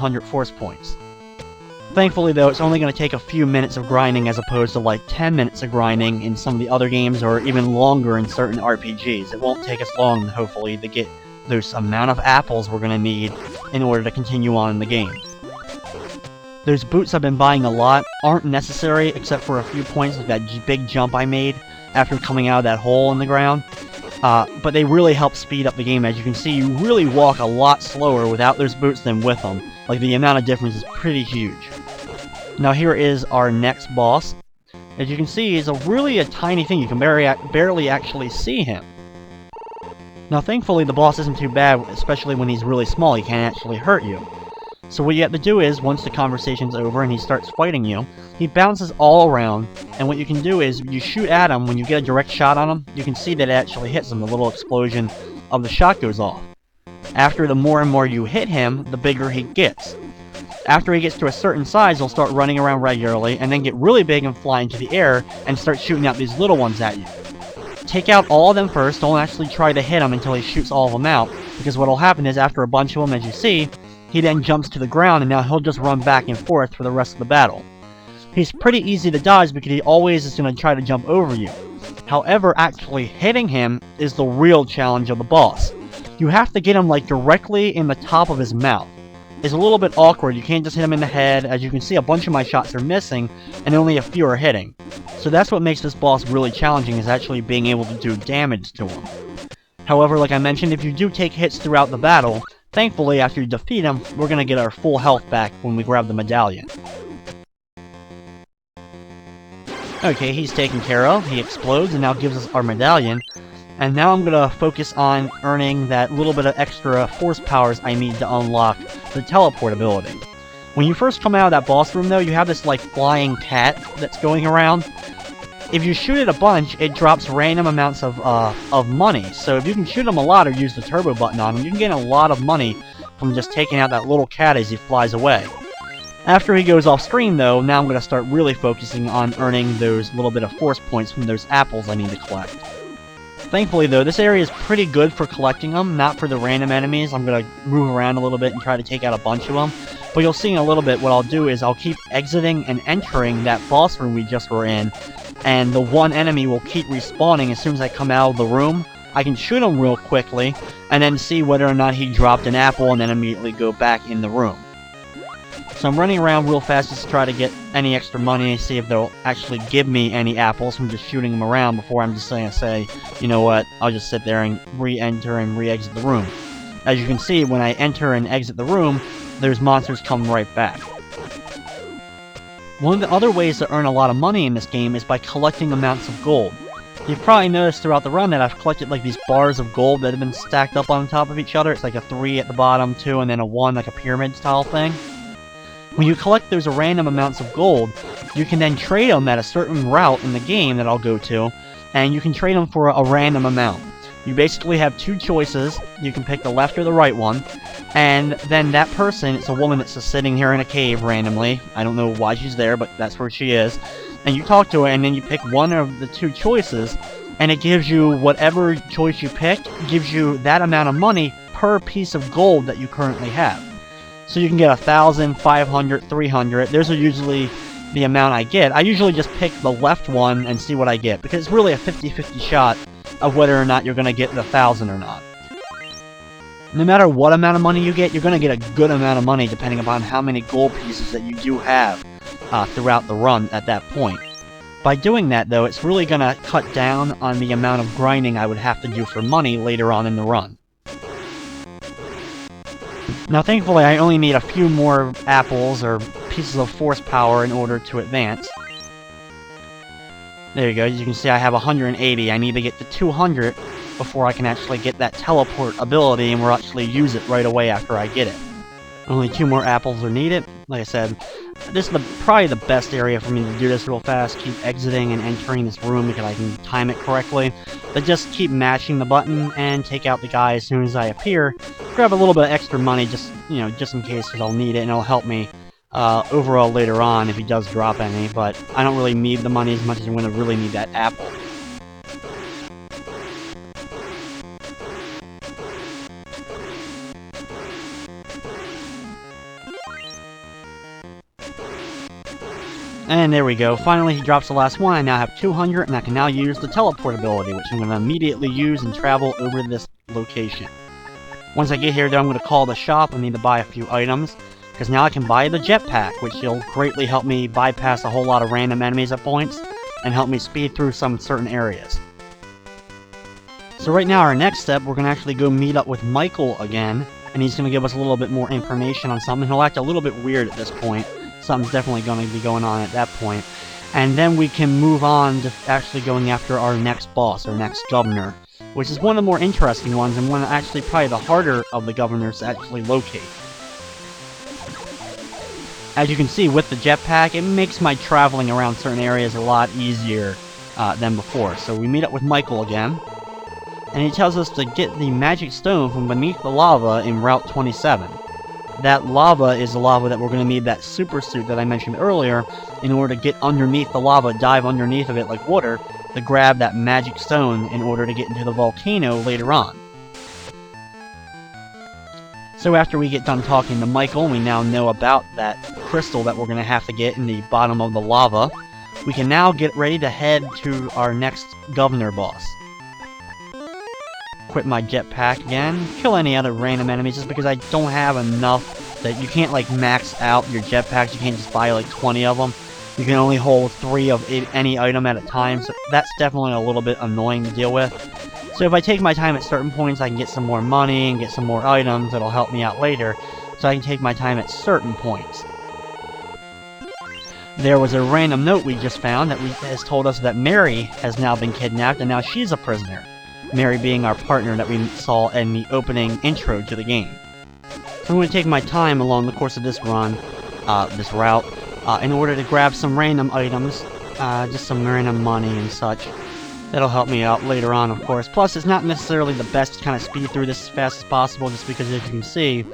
100 force points. Thankfully though, it's only going to take a few minutes of grinding as opposed to like 10 minutes of grinding in some of the other games, or even longer in certain RPGs. It won't take us long, hopefully, to get those amount of apples we're going to need in order to continue on in the game. Those boots I've been buying a lot aren't necessary except for a few points, like that big jump I made after coming out of that hole in the ground. But they really help speed up the game. As you can see, you really walk a lot slower without those boots than with them. Like, the amount of difference is pretty huge. Now here is our next boss. As you can see, he's really a tiny thing. You can barely actually see him. Now thankfully the boss isn't too bad, especially when he's really small. He can't actually hurt you. So what you have to do is, once the conversation's over and he starts fighting you, he bounces all around, and what you can do is, you shoot at him. When you get a direct shot on him, you can see that it actually hits him. The little explosion of the shot goes off. After the more and more you hit him, the bigger he gets. After he gets to a certain size, he'll start running around regularly, and then get really big and fly into the air, and start shooting out these little ones at you. Take out all of them first. Don't actually try to hit him until he shoots all of them out, because what'll happen is, after a bunch of them, as you see, he then jumps to the ground, and now he'll just run back and forth for the rest of the battle. He's pretty easy to dodge because he always is going to try to jump over you. However, actually hitting him is the real challenge of the boss. You have to get him like directly in the top of his mouth. It's a little bit awkward. You can't just hit him in the head. As you can see, a bunch of my shots are missing, and only a few are hitting. So that's what makes this boss really challenging, is actually being able to do damage to him. However, like I mentioned, if you do take hits throughout the battle, thankfully, after you defeat him, we're going to get our full health back when we grab the medallion. Okay, he's taken care of. He explodes and now gives us our medallion. And now I'm going to focus on earning that little bit of extra force powers I need to unlock the teleport ability. When you first come out of that boss room, though, you have this, like, flying cat that's going around. If you shoot it a bunch, it drops random amounts of money. So if you can shoot him a lot or use the turbo button on him, you can get a lot of money from just taking out that little cat as he flies away. After he goes off screen, though, now I'm going to start really focusing on earning those little bit of force points from those apples I need to collect. Thankfully, though, this area is pretty good for collecting them, not for the random enemies. I'm going to move around a little bit and try to take out a bunch of them. But you'll see in a little bit what I'll do is I'll keep exiting and entering that boss room we just were in, and the one enemy will keep respawning as soon as I come out of the room. I can shoot him real quickly, and then see whether or not he dropped an apple, and then immediately go back in the room. So I'm running around real fast just to try to get any extra money, see if they'll actually give me any apples from just shooting them around before I'm just going to say, you know what, I'll just sit there and re-enter and re-exit the room. As you can see, when I enter and exit the room, there's monsters coming right back. One of the other ways to earn a lot of money in this game is by collecting amounts of gold. You've probably noticed throughout the run that I've collected like these bars of gold that have been stacked up on top of each other. It's like a 3 at the bottom, 2, and then a 1, like a pyramid style thing. When you collect those random amounts of gold, you can then trade them at a certain route in the game that I'll go to, and you can trade them for a random amount. You basically have two choices. You can pick the left or the right one, and then that person, it's a woman that's just sitting here in a cave randomly. I don't know why she's there, but that's where she is. And you talk to her, and then you pick one of the two choices, and it gives you whatever choice you picked, gives you that amount of money per piece of gold that you currently have. So you can get 1,000, 500, 300. Those are usually the amount I get. I usually just pick the left one and see what I get, because it's really a 50-50 shot of whether or not you're going to get the 1,000 or not. No matter what amount of money you get, you're going to get a good amount of money depending upon how many gold pieces that you do have throughout the run at that point. By doing that, though, it's really going to cut down on the amount of grinding I would have to do for money later on in the run. Now, thankfully, I only need a few more apples or pieces of force power in order to advance. There you go. As you can see, I have 180. I need to get to 200 before I can actually get that teleport ability, and we'll actually use it right away after I get it. Only 2 more apples are needed. Like I said, this is probably the best area for me to do this real fast. Keep exiting and entering this room because I can time it correctly. But just keep mashing the button and take out the guy as soon as I appear. Grab a little bit of extra money just in case, because I'll need it, and it'll help me overall later on if he does drop any. But I don't really need the money as much as I'm going to really need that apple. And there we go. Finally, he drops the last one. I now have 200, and I can now use the teleport ability, which I'm going to immediately use and travel over this location. Once I get here, though, I'm going to call the shop. I need to buy a few items, because now I can buy the Jetpack, which will greatly help me bypass a whole lot of random enemies at points, and help me speed through some certain areas. So right now, our next step, we're going to actually go meet up with Michael again, and he's going to give us a little bit more information on something. He'll act a little bit weird at this point. Something's definitely going to be going on at that point. And then we can move on to actually going after our next boss, our next governor, which is one of the more interesting ones, and one actually probably the harder of the governors to actually locate. As you can see, with the Jetpack, it makes my traveling around certain areas a lot easier than before. So we meet up with Michael again, and he tells us to get the magic stone from beneath the lava in Route 27. That lava is the lava that we're going to need that super suit that I mentioned earlier in order to get underneath the lava, dive underneath of it like water, to grab that magic stone in order to get into the volcano later on. So after we get done talking to Michael, we now know about that crystal that we're going to have to get in the bottom of the lava. We can now get ready to head to our next governor boss. Equip my jetpack again, kill any other random enemies just because I don't have enough that you can't like max out your jetpacks. You can't just buy like 20 of them. You can only hold 3 of any item at a time, so that's definitely a little bit annoying to deal with. So if I take my time at certain points, I can get some more money and get some more items that'll help me out later, so I can take my time at certain points. There was a random note we just found that has told us that Mary has now been kidnapped and now she's a prisoner. Mary being our partner that we saw in the opening intro to the game. So I'm going to take my time along the course of this run, this route, in order to grab some random items, just some random money and such. That'll help me out later on, of course. Plus, it's not necessarily the best to kind of speed through this as fast as possible, just because as you can see,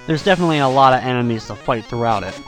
there's definitely a lot of enemies to fight throughout it.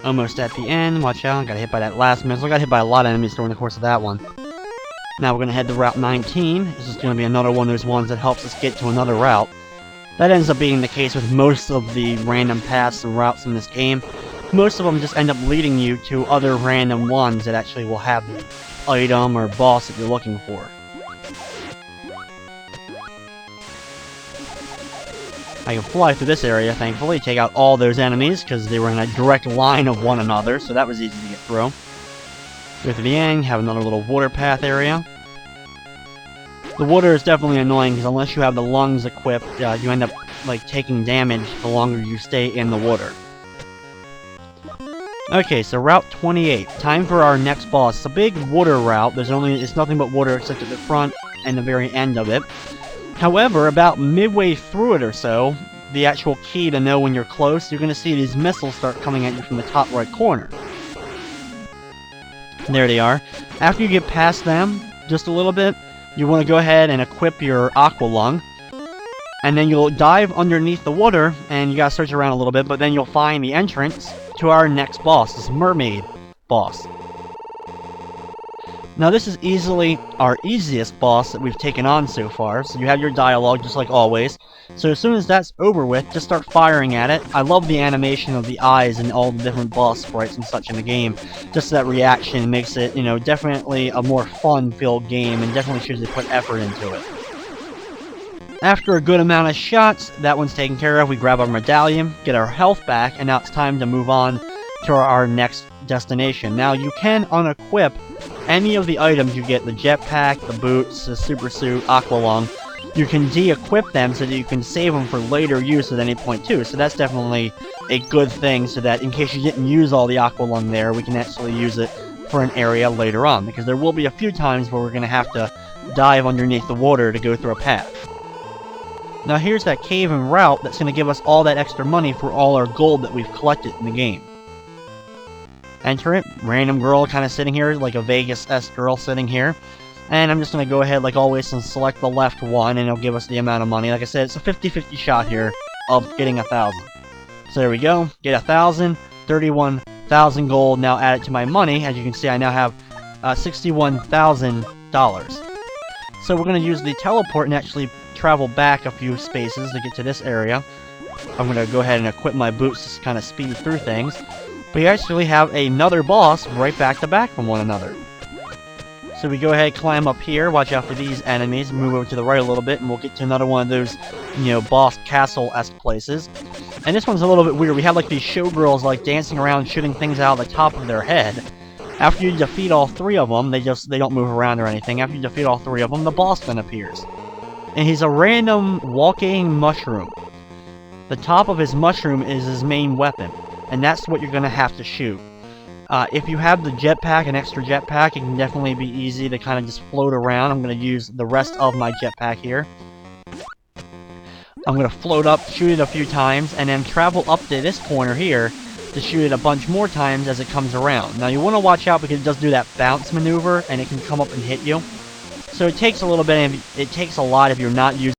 Almost at the end. Watch out, got hit by that last missile. Got hit by a lot of enemies during the course of that one. Now we're going to head to Route 19. This is going to be another one of those ones that helps us get to another route. That ends up being the case with most of the random paths and routes in this game. Most of them just end up leading you to other random ones that actually will have the item or boss that you're looking for. I can fly through this area, thankfully, take out all those enemies, because they were in a direct line of one another, so that was easy to get through. Go to the end, have another little water path area. The water is definitely annoying, because unless you have the lungs equipped, you end up like taking damage the longer you stay in the water. Okay, so Route 28. Time for our next boss. It's a big water route. It's nothing but water except at the front and the very end of it. However, about midway through it or so, the actual key to know when you're close, you're going to see these missiles start coming at you from the top right corner. There they are. After you get past them, just a little bit, you want to go ahead and equip your Aqua Lung. And then you'll dive underneath the water, and you gotta search around a little bit, but then you'll find the entrance to our next boss, this Mermaid boss. Now this is easily our easiest boss that we've taken on so far, so you have your dialogue just like always. So as soon as that's over with, just start firing at it. I love the animation of the eyes and all the different boss sprites and such in the game. Just that reaction makes it, you know, definitely a more fun-filled game, and definitely shows they put effort into it. After a good amount of shots, that one's taken care of. We grab our medallion, get our health back, and now it's time to move on to our next destination. Now you can unequip any of the items you get, the jetpack, the boots, the super suit, Aqua Lung. You can de-equip them so that you can save them for later use at any point too. So that's definitely a good thing, so that in case you didn't use all the Aqua Lung there, we can actually use it for an area later on. Because there will be a few times where we're going to have to dive underneath the water to go through a path. Now here's that cave and route that's going to give us all that extra money for all our gold that we've collected in the game. Enter it. Random girl kind of sitting here, like a Vegas-esque girl sitting here. And I'm just going to go ahead, like always, and select the left one, and it'll give us the amount of money. Like I said, it's a 50-50 shot here of getting 1,000. So there we go. Get 1,000, 31,000 gold. Now add it to my money. As you can see, I now have $61,000. So we're going to use the teleport and actually travel back a few spaces to get to this area. I'm gonna go ahead and equip my boots to kind of speed through things. But you actually have another boss right back to back from one another. So we go ahead, climb up here, watch out for these enemies, move over to the right a little bit, and we'll get to another one of those, you know, boss castle-esque places. And this one's a little bit weird. We have like these showgirls like dancing around, shooting things out of the top of their head. After you defeat all 3 of them, they don't move around or anything. After you defeat all 3 of them, the boss then appears. And he's a random walking mushroom. The top of his mushroom is his main weapon, and that's what you're gonna have to shoot. If you have the jetpack, an extra jetpack, it can definitely be easy to kind of just float around. I'm going to use the rest of my jetpack here. I'm going to float up, shoot it a few times, and then travel up to this corner here to shoot it a bunch more times as it comes around. Now you want to watch out because it does do that bounce maneuver, and it can come up and hit you. So it takes a little bit, and it takes a lot if you're not using